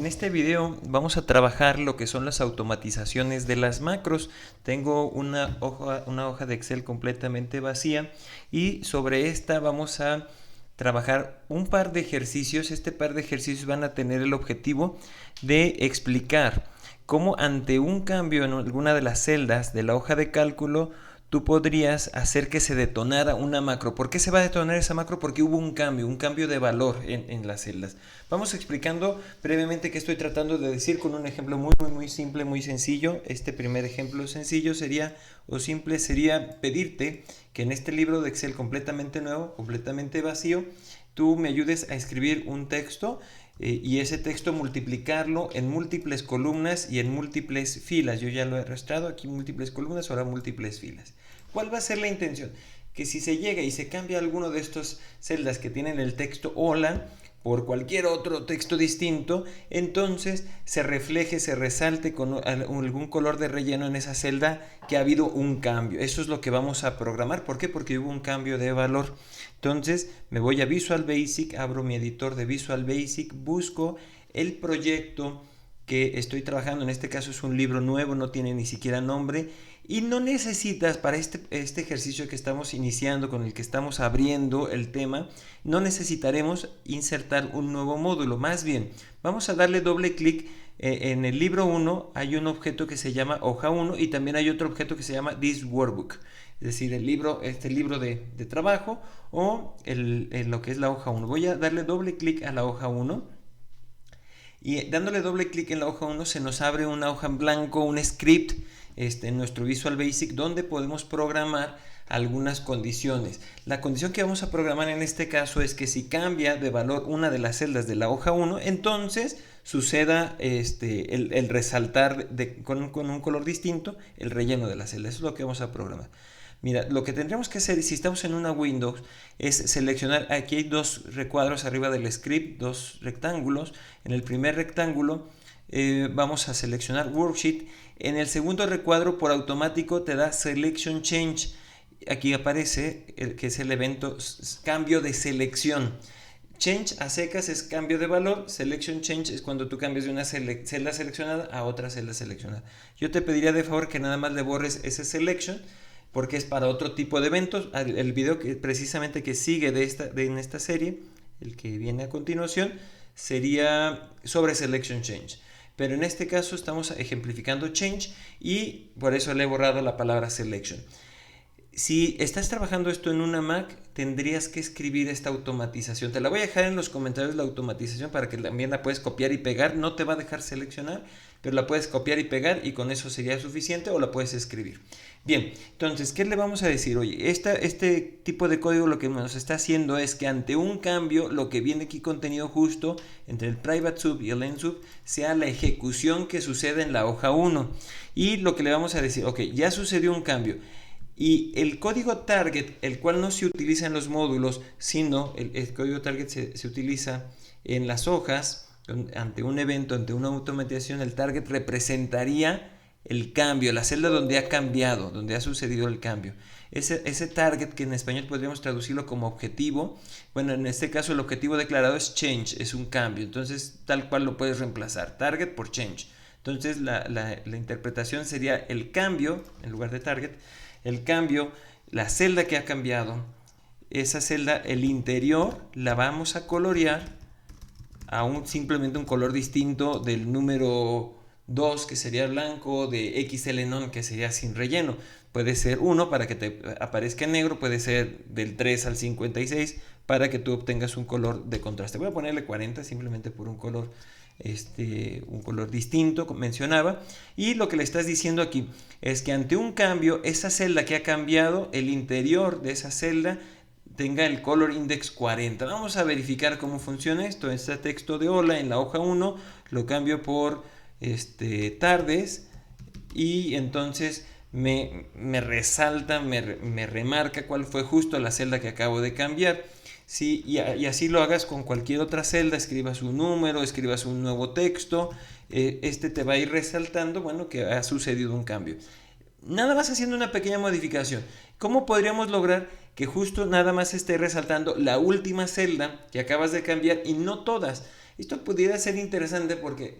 En este video vamos a trabajar lo que son las automatizaciones de las macros. Tengo una hoja de Excel completamente vacía y sobre esta vamos a trabajar un par de ejercicios. Este par de ejercicios van a tener el objetivo de explicar cómo ante un cambio en alguna de las celdas de la hoja de cálculo tú podrías hacer que se detonara una macro. ¿Por qué se va a detonar esa macro? Porque hubo un cambio de valor en las celdas. Vamos explicando brevemente qué estoy tratando de decir con un ejemplo muy simple, muy sencillo. Este primer ejemplo sencillo sería pedirte que en este libro de Excel completamente nuevo, completamente vacío, tú me ayudes a escribir un texto y ese texto multiplicarlo en múltiples columnas y en múltiples filas. Yo ya lo he arrastrado aquí, múltiples columnas, ahora múltiples filas. ¿Cuál va a ser la intención? Que si se llega y se cambia alguno de estos celdas que tienen el texto hola por cualquier otro texto distinto, entonces se refleje, se resalte con algún color de relleno en esa celda que ha habido un cambio. Eso es lo que vamos a programar. ¿Por qué? Porque hubo un cambio de valor. Entonces me voy a Visual Basic, abro mi editor de Visual Basic, busco el proyecto que estoy trabajando. En este caso es un libro nuevo, no tiene ni siquiera nombre. Y no necesitas para este ejercicio que estamos iniciando, con el que estamos abriendo el tema, no necesitaremos insertar un nuevo módulo. Más bien, vamos a darle doble clic. En el libro 1 hay un objeto que se llama hoja 1 y también hay otro objeto que se llama This Workbook. Es decir, este libro de trabajo o lo que es la hoja 1. Voy a darle doble clic a la hoja 1. Y dándole doble clic en la hoja 1 se nos abre una hoja en blanco, un script en nuestro Visual Basic donde podemos programar algunas condiciones. La condición que vamos a programar en este caso es que si cambia de valor una de las celdas de la hoja 1, entonces suceda el resaltar con un color distinto el relleno de la celda. Eso es lo que vamos a programar. Mira, lo que tendríamos que hacer si estamos en una Windows es seleccionar, aquí hay dos recuadros arriba del script, dos rectángulos. En el primer rectángulo vamos a seleccionar Worksheet. En el segundo recuadro por automático te da Selection Change. Aquí aparece que es el evento cambio de selección. Change a secas es cambio de valor. Selection Change es cuando tú cambias de una celda seleccionada a otra celda seleccionada. Yo te pediría de favor que nada más le borres ese Selection porque es para otro tipo de eventos. El video precisamente que sigue en esta serie, el que viene a continuación, sería sobre Selection Change. Pero en este caso estamos ejemplificando Change y por eso le he borrado la palabra Selection. Si estás trabajando esto en una Mac, tendrías que escribir esta automatización. Te la voy a dejar en los comentarios la automatización para que también la puedes copiar y pegar. No te va a dejar seleccionar, pero la puedes copiar y pegar y con eso sería suficiente o la puedes escribir. Bien, entonces, ¿qué le vamos a decir? Oye, este tipo de código lo que nos está haciendo es que ante un cambio, lo que viene aquí contenido justo entre el private sub y el end sub sea la ejecución que sucede en la hoja 1. Y lo que le vamos a decir, ok, ya sucedió un cambio. Y el código target, el cual no se utiliza en los módulos, sino el código target se utiliza en las hojas, ante un evento, ante una automatización, el target representaría el cambio, la celda donde ha cambiado, donde ha sucedido el cambio. Ese target, que en español podríamos traducirlo como objetivo, bueno, en este caso el objetivo declarado es change, es un cambio, entonces tal cual lo puedes reemplazar, target por change. Entonces la interpretación sería el cambio, en lugar de target, el cambio, la celda que ha cambiado, esa celda, el interior, la vamos a colorear a simplemente un color distinto del número 2, que sería blanco, de XLNON, que sería sin relleno. Puede ser 1 para que te aparezca en negro, puede ser del 3 al 56 para que tú obtengas un color de contraste. Voy a ponerle 40 simplemente por un color distinto, como mencionaba. Y lo que le estás diciendo aquí es que ante un cambio, esa celda que ha cambiado, el interior de esa celda tenga el color index 40. Vamos a verificar cómo funciona esto. Este texto de hola en la hoja 1 lo cambio por tardes y entonces me resalta, me remarca cuál fue justo la celda que acabo de cambiar. Sí, y así lo hagas con cualquier otra celda, escribas un número, escribas un nuevo texto, te va a ir resaltando, bueno, que ha sucedido un cambio. Nada más haciendo una pequeña modificación. ¿Cómo podríamos lograr que justo nada más esté resaltando la última celda que acabas de cambiar y no todas? Esto pudiera ser interesante porque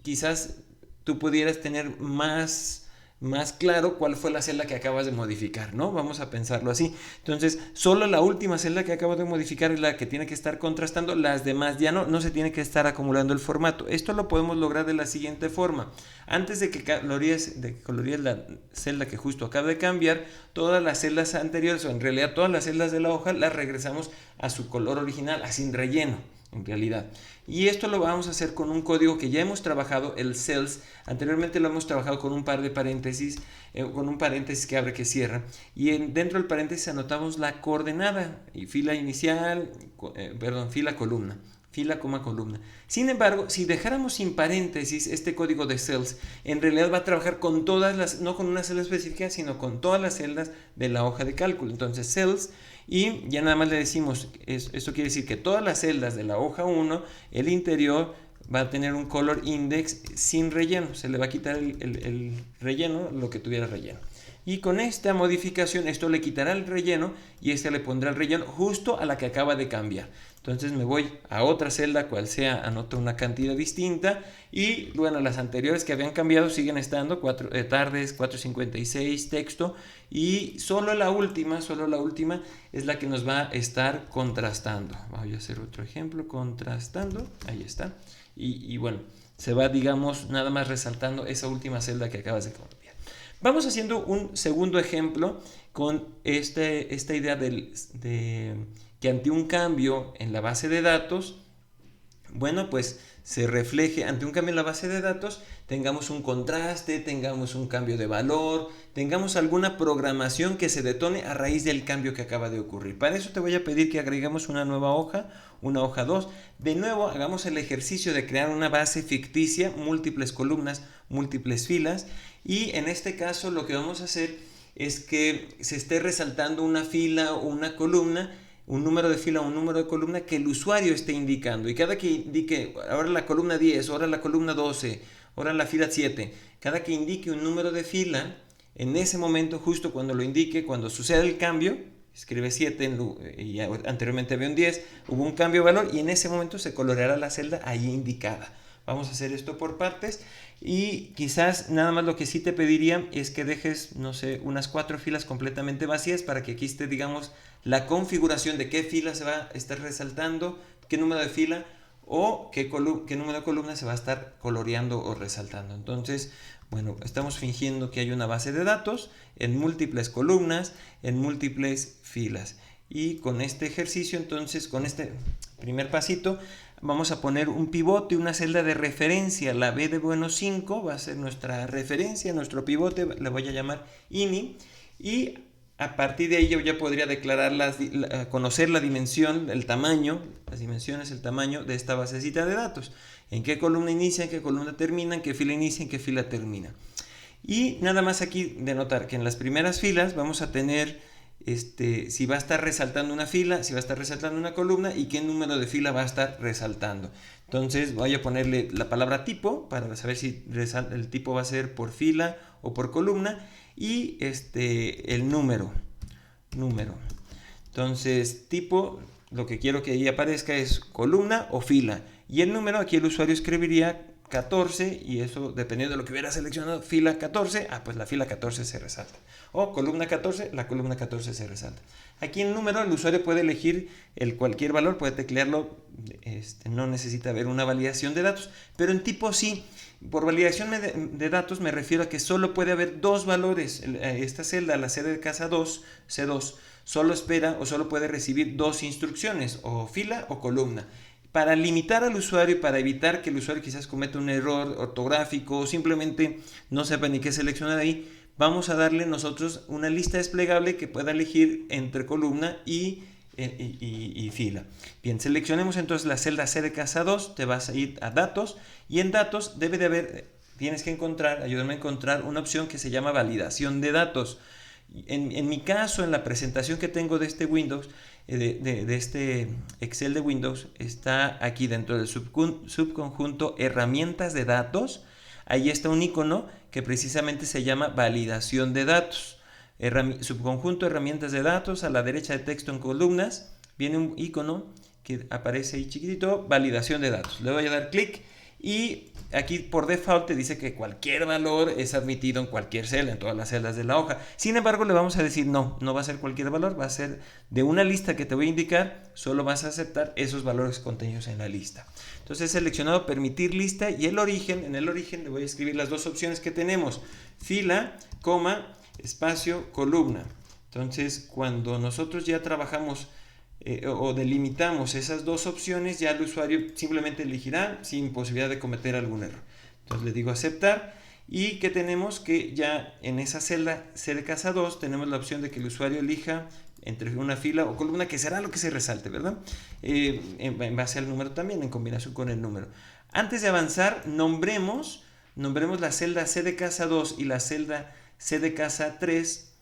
quizás tú pudieras tener más claro cuál fue la celda que acabas de modificar, ¿no? Vamos a pensarlo así. Entonces, solo la última celda que acabo de modificar es la que tiene que estar contrastando, las demás ya no se tiene que estar acumulando el formato. Esto lo podemos lograr de la siguiente forma. Antes de que coloríes la celda que justo acaba de cambiar, todas las celdas anteriores, o en realidad todas las celdas de la hoja, las regresamos a su color original, a sin relleno, en realidad. Y esto lo vamos a hacer con un código que ya hemos trabajado, el cells. Anteriormente lo hemos trabajado con un par de paréntesis, con un paréntesis que abre, que cierra. Y dentro del paréntesis anotamos la coordenada, y fila inicial, fila columna. Fila, coma, columna. Sin embargo, si dejáramos sin paréntesis este código de cells, en realidad va a trabajar con todas las, no con una celda específica, sino con todas las celdas de la hoja de cálculo. Entonces, cells, y ya nada más le decimos, esto quiere decir que todas las celdas de la hoja 1, el interior va a tener un color index sin relleno. Se le va a quitar el relleno, lo que tuviera relleno. Y con esta modificación, esto le quitará el relleno y este le pondrá el relleno justo a la que acaba de cambiar. Entonces me voy a otra celda, cual sea, anoto una cantidad distinta y bueno, las anteriores que habían cambiado siguen estando, tardes, 4:56, texto, y solo la última es la que nos va a estar contrastando. Voy a hacer otro ejemplo, contrastando, ahí está. Y bueno, se va, digamos, nada más resaltando esa última celda que acabas de cambiar. Vamos haciendo un segundo ejemplo con esta idea de que ante un cambio en la base de datos, bueno, pues se refleje, ante un cambio en la base de datos, tengamos un contraste, tengamos un cambio de valor, tengamos alguna programación que se detone a raíz del cambio que acaba de ocurrir. Para eso te voy a pedir que agreguemos una nueva hoja, una hoja 2. De nuevo, hagamos el ejercicio de crear una base ficticia, múltiples columnas, múltiples filas, y en este caso lo que vamos a hacer es que se esté resaltando una fila o una columna, un número de fila o un número de columna que el usuario esté indicando. Y cada que indique, ahora la columna 10, ahora la columna 12, ahora la fila 7, cada que indique un número de fila, en ese momento, justo cuando lo indique, cuando suceda el cambio, escribe 7 y anteriormente había un 10, hubo un cambio de valor y en ese momento se coloreará la celda ahí indicada. Vamos a hacer esto por partes y quizás nada más lo que sí te pediría es que dejes, no sé, unas 4 filas completamente vacías para que aquí esté, digamos, la configuración de qué fila se va a estar resaltando, qué número de fila o qué número de columna se va a estar coloreando o resaltando. Entonces, bueno, estamos fingiendo que hay una base de datos en múltiples columnas, en múltiples filas. Y con este ejercicio, entonces, con este primer pasito, vamos a poner un pivote, una celda de referencia. La B de bueno 5 va a ser nuestra referencia, nuestro pivote, le voy a llamar INI. Y a partir de ahí yo ya podría declarar, conocer la dimensión, el tamaño, las dimensiones, el tamaño de esta basecita de datos. En qué columna inicia, en qué columna termina, en qué fila inicia, en qué fila termina. Y nada más aquí de notar que en las primeras filas vamos a tener si va a estar resaltando una fila, si va a estar resaltando una columna y qué número de fila va a estar resaltando. Entonces voy a ponerle la palabra tipo para saber si el tipo va a ser por fila o por columna y el número. Entonces tipo, lo que quiero que ahí aparezca es columna o fila y el número, aquí el usuario escribiría 14 y eso dependiendo de lo que hubiera seleccionado, fila 14, pues la fila 14 se resalta. O columna 14, la columna 14 se resalta. Aquí en número el usuario puede elegir cualquier valor, puede teclearlo, no necesita ver una validación de datos, pero en tipo sí. Por validación de datos me refiero a que solo puede haber dos valores. Esta celda, la C de casa 2, C2, solo espera o solo puede recibir dos instrucciones, o fila o columna. Para limitar al usuario y para evitar que el usuario quizás cometa un error ortográfico o simplemente no sepa ni qué seleccionar ahí, vamos a darle nosotros una lista desplegable que pueda elegir entre columna y fila. Bien, seleccionemos entonces la celda C de casa 2, te vas a ir a datos y en datos tienes que ayudarme a encontrar una opción que se llama validación de datos. En mi caso, en la presentación que tengo de este Windows, de este Excel de Windows, está aquí dentro del subconjunto herramientas de datos. Ahí está un icono que precisamente se llama validación de datos. Subconjunto herramientas de datos, a la derecha de texto en columnas, viene un icono que aparece ahí chiquitito, validación de datos. Le voy a dar clic y aquí por default te dice que cualquier valor es admitido en cualquier celda, en todas las celdas de la hoja. Sin embargo, le vamos a decir no va a ser cualquier valor, va a ser de una lista que te voy a indicar, solo vas a aceptar esos valores contenidos en la lista. Entonces he seleccionado permitir lista y en el origen le voy a escribir las dos opciones que tenemos, fila, coma, espacio, columna. Entonces cuando nosotros ya trabajamos o delimitamos esas dos opciones, ya el usuario simplemente elegirá sin posibilidad de cometer algún error. Entonces le digo aceptar y que tenemos que ya en esa celda CDK 2 tenemos la opción de que el usuario elija entre una fila o columna, que será lo que se resalte, ¿verdad? En base al número también, en combinación con el número. Antes de avanzar, nombremos la celda C de casa 2 y la celda C de casa 3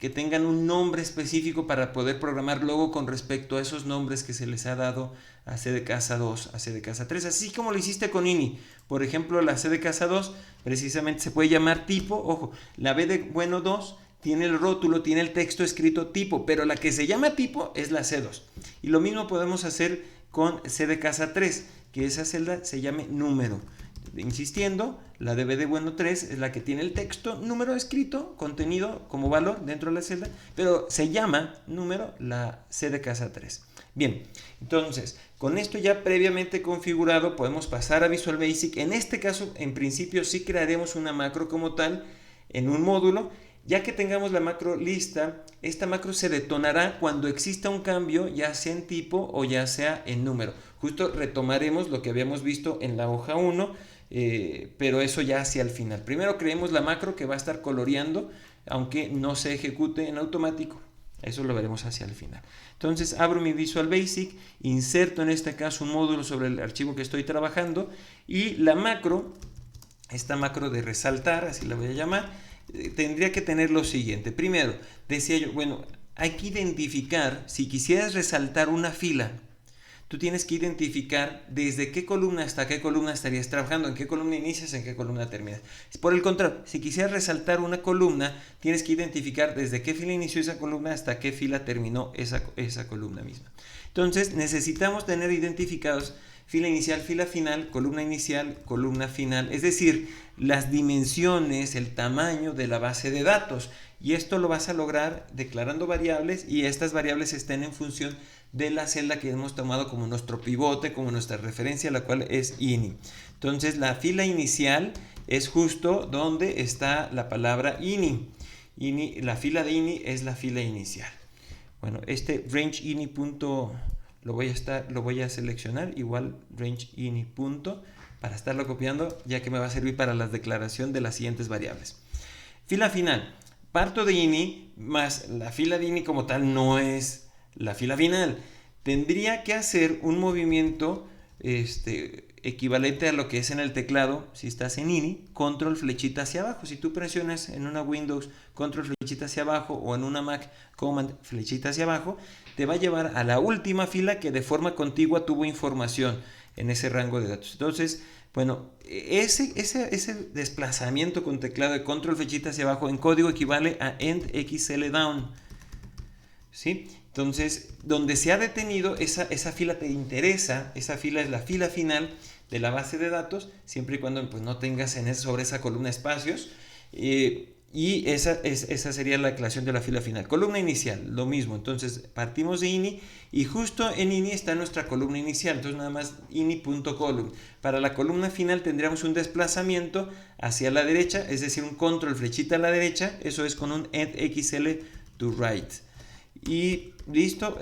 que tengan un nombre específico para poder programar luego con respecto a esos nombres que se les ha dado a C de casa 2, a C de casa 3, así como lo hiciste con INI. Por ejemplo, la C de casa 2 precisamente se puede llamar tipo, ojo, la B de bueno 2 tiene el rótulo, tiene el texto escrito tipo, pero la que se llama tipo es la C2. Y lo mismo podemos hacer con C de casa 3, que esa celda se llame número. Insistiendo, la de B de bueno 3 es la que tiene el texto, número escrito, contenido como valor dentro de la celda, pero se llama número la C de casa 3. Bien, entonces, con esto ya previamente configurado, podemos pasar a Visual Basic. En este caso, en principio, sí crearemos una macro como tal en un módulo. Ya que tengamos la macro lista, esta macro se detonará cuando exista un cambio, ya sea en tipo o ya sea en número. Justo retomaremos lo que habíamos visto en la hoja 1, pero eso ya hacia el final. Primero creemos la macro que va a estar coloreando, aunque no se ejecute en automático. Eso lo veremos hacia el final. Entonces abro mi Visual Basic, inserto en este caso un módulo sobre el archivo que estoy trabajando y la macro, esta macro de resaltar, así la voy a llamar, tendría que tener lo siguiente. Primero, decía yo, bueno, hay que identificar, si quisieras resaltar una fila, tú tienes que identificar desde qué columna hasta qué columna estarías trabajando, en qué columna inicias, en qué columna terminas. Por el contrario, si quisieras resaltar una columna, tienes que identificar desde qué fila inició esa columna hasta qué fila terminó esa columna misma. Entonces, necesitamos tener identificados fila inicial, fila final, columna final, es decir, las dimensiones, el tamaño de la base de datos. Y esto lo vas a lograr declarando variables y estas variables estén en función de la celda que hemos tomado como nuestro pivote, como nuestra referencia, la cual es INI. Entonces la fila inicial es justo donde está la palabra INI. La fila de INI es la fila inicial. Bueno, este range INI punto lo voy a seleccionar, igual range INI punto, para estarlo copiando, ya que me va a servir para la declaración de las siguientes variables. Fila final. Parto de INI más la fila de INI como tal no es la fila final. Tendría que hacer un movimiento equivalente a lo que es en el teclado, si estás en INI, control flechita hacia abajo. Si tú presionas en una Windows control flechita hacia abajo o en una Mac command flechita hacia abajo, te va a llevar a la última fila que de forma contigua tuvo información en ese rango de datos. Entonces, bueno, ese desplazamiento con teclado de control flechita hacia abajo en código equivale a end xl down. ¿Sí? Entonces, donde se ha detenido, esa fila te interesa, esa fila es la fila final de la base de datos, siempre y cuando pues, no tengas sobre esa columna espacios. Y esa sería la declaración de la fila final. Columna inicial, lo mismo. Entonces partimos de INI y justo en INI está nuestra columna inicial. Entonces nada más INI.column. Para la columna final tendríamos un desplazamiento hacia la derecha, es decir, un control flechita a la derecha. Eso es con un add XL to right. Y listo,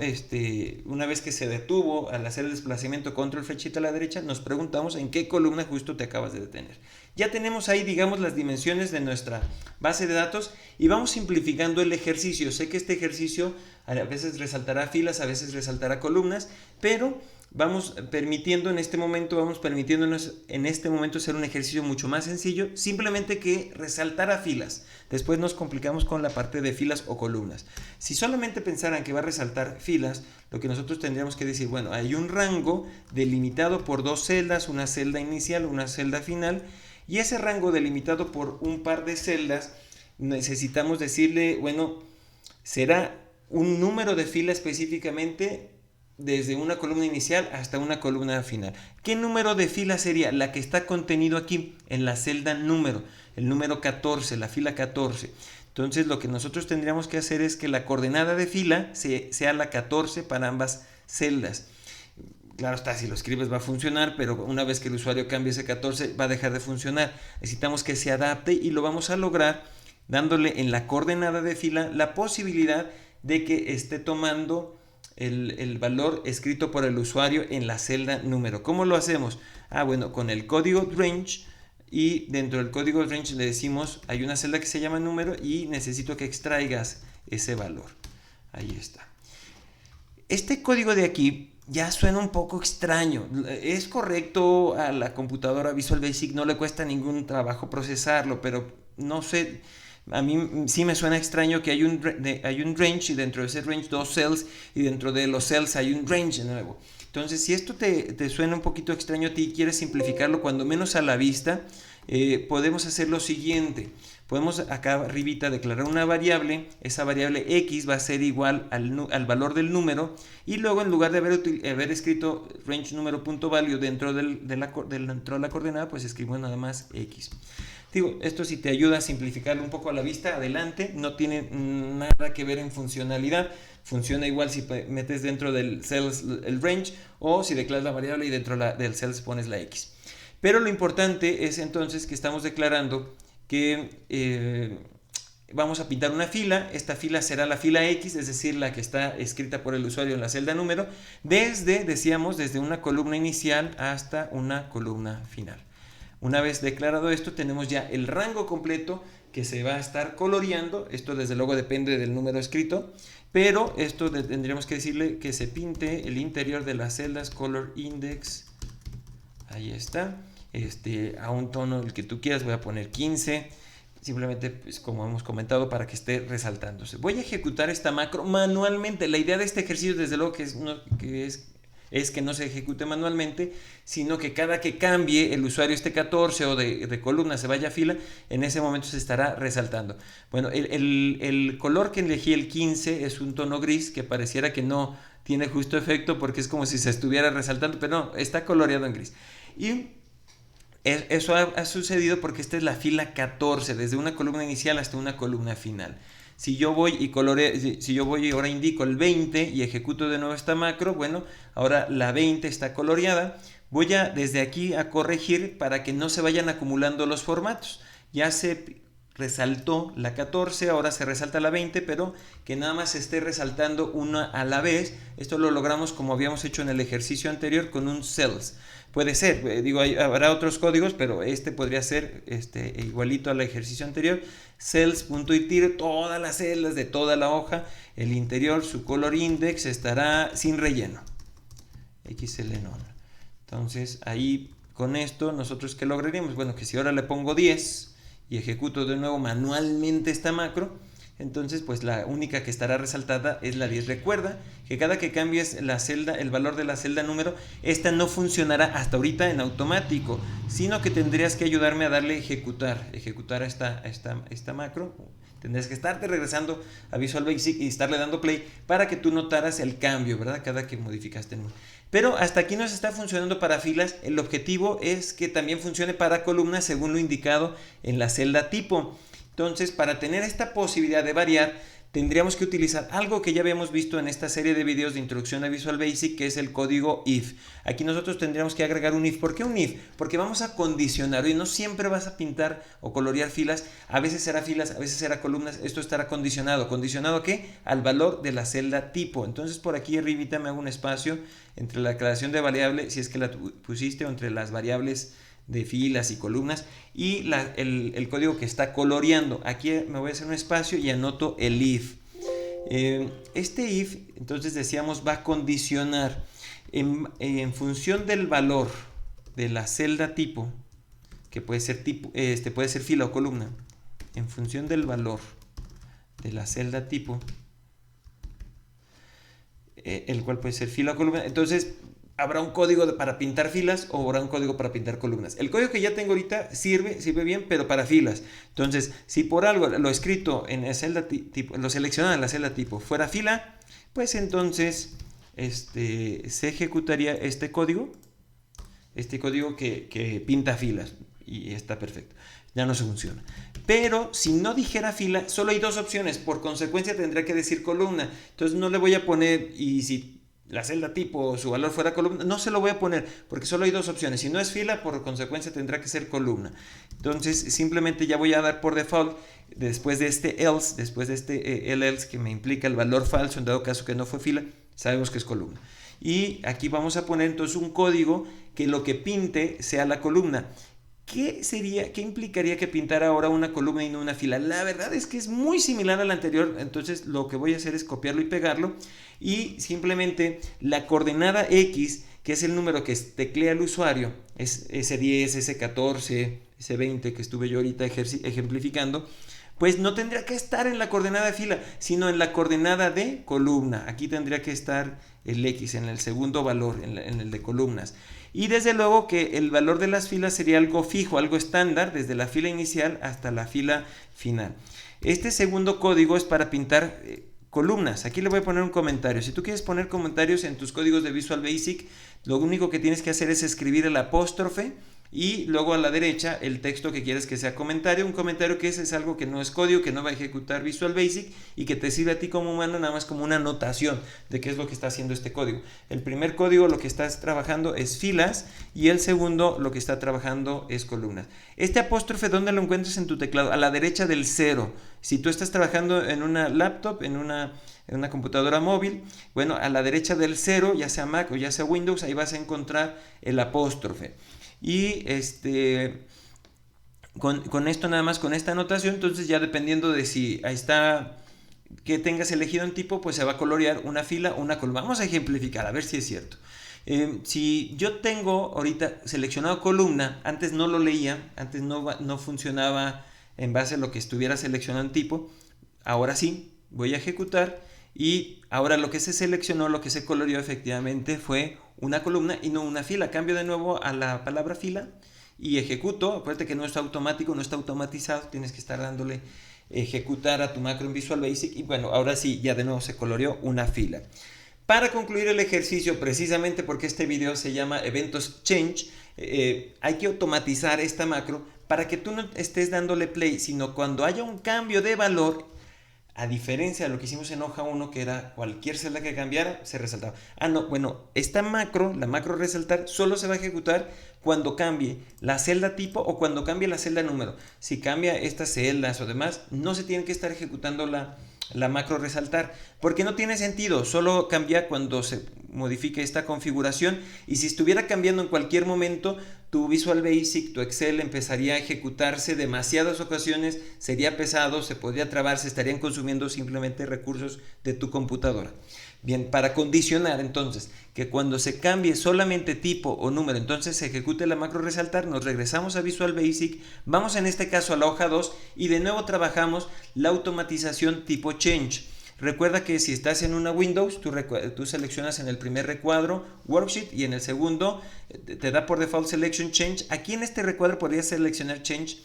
una vez que se detuvo al hacer el desplazamiento control flechita a la derecha, nos preguntamos en qué columna justo te acabas de detener. Ya tenemos ahí, digamos, las dimensiones de nuestra base de datos y vamos simplificando el ejercicio. Sé que este ejercicio a veces resaltará filas, a veces resaltará columnas, pero vamos permitiéndonos en este momento hacer un ejercicio mucho más sencillo, simplemente que resaltar a filas. Después nos complicamos con la parte de filas o columnas. Si solamente pensaran que va a resaltar filas, lo que nosotros tendríamos que decir, bueno, hay un rango delimitado por dos celdas, una celda inicial, una celda final, y ese rango delimitado por un par de celdas, necesitamos decirle, bueno, será un número de fila específicamente desde una columna inicial hasta una columna final. ¿Qué número de fila sería? La que está contenido aquí en la celda número, el número 14, la fila 14. Entonces lo que nosotros tendríamos que hacer es que la coordenada de fila sea la 14 para ambas celdas. Claro está, si lo escribes va a funcionar, pero una vez que el usuario cambie ese 14 va a dejar de funcionar. Necesitamos que se adapte y lo vamos a lograr dándole en la coordenada de fila la posibilidad de que esté tomando el valor escrito por el usuario en la celda número. ¿Cómo lo hacemos? Bueno, con el código range, y dentro del código range le decimos, hay una celda que se llama número y necesito que extraigas ese valor. Ahí está. Este código de aquí ya suena un poco extraño. Es correcto, a la computadora Visual Basic no le cuesta ningún trabajo procesarlo, pero no sé, a mí sí me suena extraño que hay un range y dentro de ese range dos cells y dentro de los cells hay un range nuevo. Entonces, si esto te suena un poquito extraño a ti y quieres simplificarlo cuando menos a la vista, podemos hacer lo siguiente. Podemos acá arribita declarar una variable, esa variable x va a ser igual al valor del número, y luego en lugar de haber escrito range número.value dentro de la coordenada, pues escribimos nada más x. Digo, esto si te ayuda a simplificarlo un poco a la vista, adelante, no tiene nada que ver en funcionalidad. Funciona igual si metes dentro del cells el range o si declaras la variable y dentro del cells pones la x. Pero lo importante es entonces que estamos declarando que vamos a pintar una fila. Esta fila será la fila X, es decir, la que está escrita por el usuario en la celda número, desde una columna inicial hasta una columna final. Una vez declarado esto, tenemos ya el rango completo que se va a estar coloreando. Esto desde luego depende del número escrito, pero esto tendríamos que decirle que se pinte el interior de las celdas color index. Ahí está. A un tono el que tú quieras, voy a poner 15. Simplemente, pues, como hemos comentado, para que esté resaltándose. Voy a ejecutar esta macro manualmente. La idea de este ejercicio, desde luego, es que no se ejecute manualmente, sino que cada que cambie el usuario este 14 o de columna se vaya a fila, en ese momento se estará resaltando. Bueno, el color que elegí, el 15, es un tono gris que pareciera que no tiene justo efecto porque es como si se estuviera resaltando, pero no, está coloreado en gris. Y eso ha sucedido porque esta es la fila 14, desde una columna inicial hasta una columna final. Si yo voy y ahora indico el 20 y ejecuto de nuevo esta macro, bueno, ahora la 20 está coloreada. Voy desde aquí a corregir para que no se vayan acumulando los formatos. Ya se resaltó la 14, ahora se resalta la 20, pero que nada más se esté resaltando una a la vez. Esto lo logramos como habíamos hecho en el ejercicio anterior con un cells. Puede ser, habrá otros códigos, pero este podría ser igualito al ejercicio anterior. Cells.itir, todas las celdas de toda la hoja, el interior, su color index estará sin relleno. XLNON. Entonces ahí con esto nosotros ¿qué lograríamos? Bueno, que si ahora le pongo 10 y ejecuto de nuevo manualmente esta macro, entonces pues la única que estará resaltada es la 10. Recuerda que cada que cambies la celda, el valor de la celda número, esta no funcionará hasta ahorita en automático, sino que tendrías que ayudarme a darle ejecutar esta macro. Tendrías que estarte regresando a Visual Basic y estarle dando play para que tú notaras el cambio, ¿verdad? Cada que modificaste el número. Pero hasta aquí nos está funcionando para filas. El objetivo es que también funcione para columnas según lo indicado en la celda tipo. Entonces, para tener esta posibilidad de variar, tendríamos que utilizar algo que ya habíamos visto en esta serie de videos de introducción a Visual Basic, que es el código if. Aquí nosotros tendríamos que agregar un if. ¿Por qué un if? Porque vamos a condicionar, y no siempre vas a pintar o colorear filas. A veces será filas, a veces será columnas. Esto estará condicionado. ¿Condicionado a qué? Al valor de la celda tipo. Entonces, por aquí arribita me hago un espacio entre la declaración de variable, si es que la pusiste, o entre las variables de filas y columnas y el código que está coloreando. Aquí me voy a hacer un espacio y anoto el if. Este if, entonces decíamos, va a condicionar en función del valor de la celda tipo, que puede ser puede ser fila o columna. En función del valor de la celda tipo, el cual puede ser fila o columna, entonces habrá un código para pintar filas o habrá un código para pintar columnas. El código que ya tengo ahorita sirve bien, pero para filas. Entonces, si por algo lo escrito en la celda tipo, lo seleccionado en la celda tipo fuera fila, pues entonces se ejecutaría este código que pinta filas, y está perfecto, ya no se funciona. Pero si no dijera fila, solo hay dos opciones, por consecuencia tendría que decir columna. Entonces no le voy a poner, y si la celda tipo su valor fuera columna, no se lo voy a poner, porque solo hay dos opciones. Si no es fila, por consecuencia tendrá que ser columna. Entonces simplemente ya voy a dar por default, después de este else, después de este else que me implica el valor falso, en dado caso que no fue fila, sabemos que es columna. Y aquí vamos a poner entonces un código que lo que pinte sea la columna. ¿Qué implicaría que pintara ahora una columna y no una fila? La verdad es que es muy similar al anterior, entonces lo que voy a hacer es copiarlo y pegarlo, y simplemente la coordenada X, que es el número que teclea el usuario, es S10, S14, S20 que estuve yo ahorita ejemplificando, pues no tendría que estar en la coordenada de fila, sino en la coordenada de columna. Aquí tendría que estar el X en el segundo valor, en el de columnas. Y desde luego que el valor de las filas sería algo fijo, algo estándar, desde la fila inicial hasta la fila final. Este segundo código es para pintar columnas. Aquí le voy a poner un comentario. Si tú quieres poner comentarios en tus códigos de Visual Basic, lo único que tienes que hacer es escribir el apóstrofe y luego a la derecha el texto que quieres que sea comentario. Un comentario que es algo que no es código, que no va a ejecutar Visual Basic y que te sirve a ti como humano nada más como una anotación de qué es lo que está haciendo este código. El primer código lo que estás trabajando es filas y el segundo lo que está trabajando es columnas. Este apóstrofe, ¿dónde lo encuentras en tu teclado? A la derecha del 0. Si tú estás trabajando en una laptop, en una computadora móvil, bueno, a la derecha del 0, ya sea Mac o ya sea Windows, ahí vas a encontrar el apóstrofe. Y con esto nada más, con esta anotación, entonces ya dependiendo de si ahí está que tengas elegido un tipo, pues se va a colorear una fila o una columna. Vamos a ejemplificar, a ver si es cierto. Si yo tengo ahorita seleccionado columna, antes no lo leía, antes no funcionaba en base a lo que estuviera seleccionado en tipo, ahora sí, voy a ejecutar y ahora lo que se seleccionó, lo que se coloreó efectivamente fue una columna y no una fila. Cambio de nuevo a la palabra fila y ejecuto. Acuérdate que no es automático, no está automatizado, tienes que estar dándole ejecutar a tu macro en Visual Basic y bueno, ahora sí, ya de nuevo se coloreó una fila. Para concluir el ejercicio, precisamente porque este video se llama Eventos Change, hay que automatizar esta macro para que tú no estés dándole play, sino cuando haya un cambio de valor, a diferencia de lo que hicimos en hoja 1, que era cualquier celda que cambiara, se resaltaba. Esta macro, la macro resaltar, solo se va a ejecutar cuando cambie la celda tipo o cuando cambie la celda número. Si cambia estas celdas o demás, no se tiene que estar ejecutando la macro resaltar, porque no tiene sentido, solo cambia cuando se modifique esta configuración, y si estuviera cambiando en cualquier momento, tu Visual Basic, tu Excel empezaría a ejecutarse demasiadas ocasiones, sería pesado, se podría trabar, se estarían consumiendo simplemente recursos de tu computadora. Bien, para condicionar entonces que cuando se cambie solamente tipo o número, entonces se ejecute la macro resaltar, nos regresamos a Visual Basic, vamos en este caso a la hoja 2 y de nuevo trabajamos la automatización tipo Change. Recuerda que si estás en una Windows, tú seleccionas en el primer recuadro Worksheet y en el segundo te da por default Selection Change. Aquí en este recuadro podrías seleccionar Change,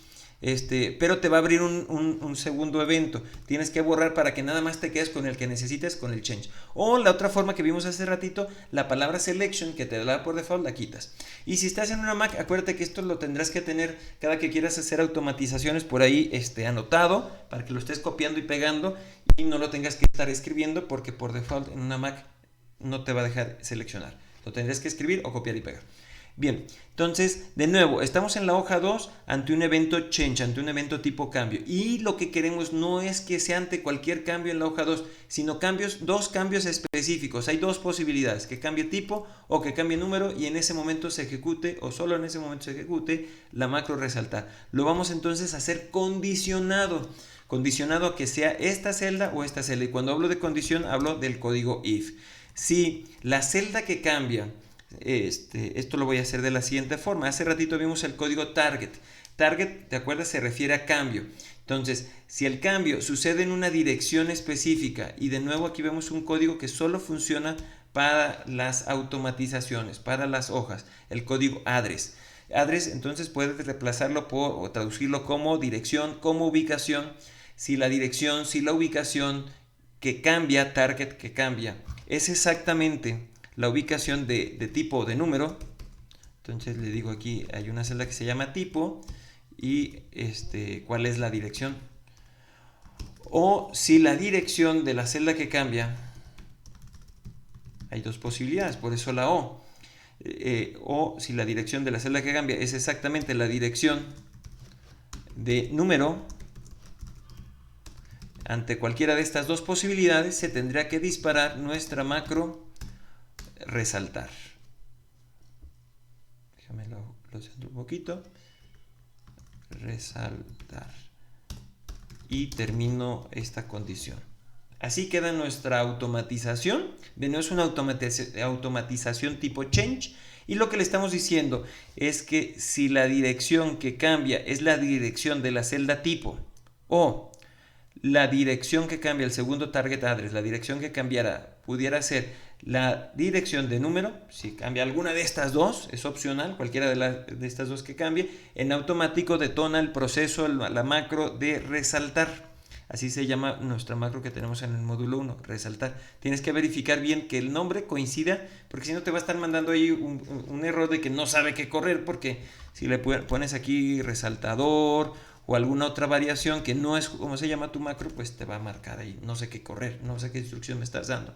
pero te va a abrir un segundo evento. Tienes que borrar para que nada más te quedes con el que necesites, con el Change. O la otra forma que vimos hace ratito, la palabra Selection que te da por default la quitas. Y si estás en una Mac, acuérdate que esto lo tendrás que tener cada que quieras hacer automatizaciones por ahí anotado para que lo estés copiando y pegando y no lo tengas que estar escribiendo, porque por default en una Mac no te va a dejar seleccionar. Lo tendrás que escribir o copiar y pegar. Bien, entonces, de nuevo, estamos en la hoja 2 ante un evento change, ante un evento tipo cambio. Y lo que queremos no es que sea ante cualquier cambio en la hoja 2, sino dos cambios específicos. Hay dos posibilidades, que cambie tipo o que cambie número, y en ese momento se ejecute, o solo en ese momento se ejecute, la macro resaltar. Lo vamos entonces a hacer condicionado a que sea esta celda o esta celda. Y cuando hablo de condición, hablo del código if. Si la celda que cambia, esto lo voy a hacer de la siguiente forma. Hace ratito vimos el código target. Target, ¿te acuerdas? Se refiere a cambio. Entonces, si el cambio sucede en una dirección específica, y de nuevo aquí vemos un código que solo funciona para las automatizaciones, para las hojas, el código address. Address, entonces puedes reemplazarlo o traducirlo como dirección, como ubicación. Si la dirección, si la ubicación que cambia, target que cambia, es exactamente la ubicación de tipo o de número. Entonces le digo aquí, hay una celda que se llama tipo y cuál es la dirección. O si la dirección de la celda que cambia, hay dos posibilidades, por eso la O. O si la dirección de la celda que cambia es exactamente la dirección de número, ante cualquiera de estas dos posibilidades se tendría que disparar nuestra macro resaltar. Déjame lo centro un poquito. Resaltar. Y termino esta condición. Así queda nuestra automatización. De nuevo es una automatización tipo change. Y lo que le estamos diciendo es que si la dirección que cambia es la dirección de la celda tipo o la dirección que cambia el segundo target address, la dirección que cambiara pudiera ser la dirección de número, si cambia alguna de estas dos, es opcional, cualquiera de estas dos que cambie, en automático detona el proceso, la macro de resaltar. Así se llama nuestra macro que tenemos en el módulo 1, resaltar. Tienes que verificar bien que el nombre coincida, porque si no te va a estar mandando ahí un error de que no sabe qué correr, porque si le pones aquí resaltador o alguna otra variación que no es como se llama tu macro, pues te va a marcar ahí, no sé qué correr, no sé qué instrucción me estás dando.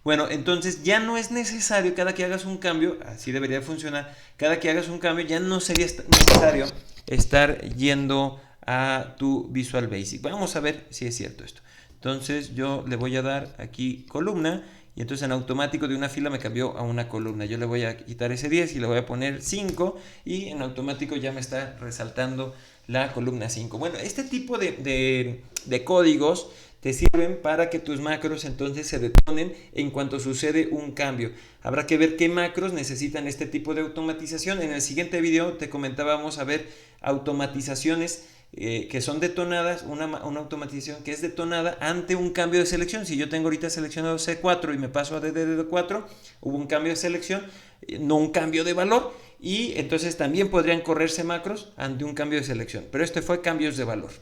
Bueno, entonces ya no es necesario cada que hagas un cambio, así debería funcionar, cada que hagas un cambio ya no sería necesario estar yendo a tu Visual Basic. Vamos a ver si es cierto esto. Entonces yo le voy a dar aquí columna y entonces en automático de una fila me cambió a una columna. Yo le voy a quitar ese 10 y le voy a poner 5 y en automático ya me está resaltando la columna 5. Bueno, este tipo de códigos te sirven para que tus macros entonces se detonen en cuanto sucede un cambio. Habrá que ver qué macros necesitan este tipo de automatización. En el siguiente video te comentábamos a ver automatizaciones que son detonadas, una automatización que es detonada ante un cambio de selección. Si yo tengo ahorita seleccionado C4 y me paso a DDD4, hubo un cambio de selección, no un cambio de valor, y entonces también podrían correrse macros ante un cambio de selección, pero este fue cambios de valor.